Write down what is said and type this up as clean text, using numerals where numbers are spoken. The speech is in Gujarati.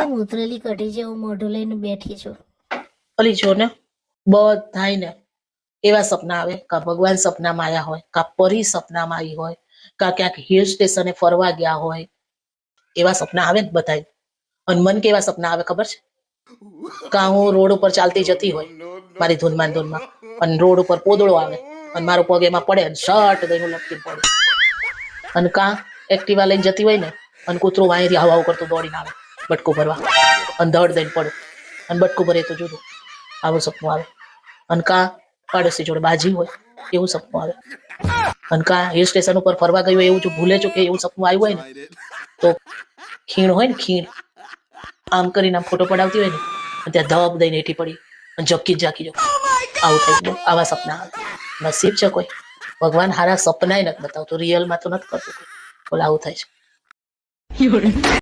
કેમ ઉતરેલી કઢી જેવું મોઢું લઈને બેઠી છું? અલી જો ને બધાય ને એવા સપના આવે, કા ભગવાન સપનામાં આવ્યા હોય, કા પરી સપનામાં આવી હોય, કા ક્યાંક હિલ સ્ટેશને ફરવા ગયા હોય, એવા સપના આવે ને બધાય. અને મન કેવા સપના આવે ખબર છે? કા હું રોડ ઉપર ચાલતી જતી હોય મારી ધૂનમાં અને રોડ ઉપર પોદળો આવે અને મારો પગ એમાં પડે અને શર્ટ દઈને હું લપકી પડે. અને કા એક્ટિવા લઈને જતી હોય ને અને કૂતરો વાંયથી હાવ હાવ કરતો દોડીને આવે બટકું ભરવા અને ધડ દઈને પડું અને બટકું ભરે તો જુદું. આવું સપનું આવે. અને કા પાડોશી જોડે બાજી હોય એવું સપનું આવે. અને કા હિલ સ્ટેશન ઉપર ફરવા ગયું એવું જો ભૂલે ચૂકે એવું સપનું આવ્યું હોય ને તો ખીણ હોય ને ખીણ આમ કરીને આમ ફોટો પડાવતી હોય ને અને ત્યાં ધબ દઈને હેઠી પડી અને ઝપકી જ જાકી જાઉં. આવું થાય. આવા સપના આવે. નસીબ છે કોઈ ભગવાન હારા સપનાય નથી બતાવતો, રિયલમાં તો નથી કરતું કોઈ. બોલ આવું થાય છે.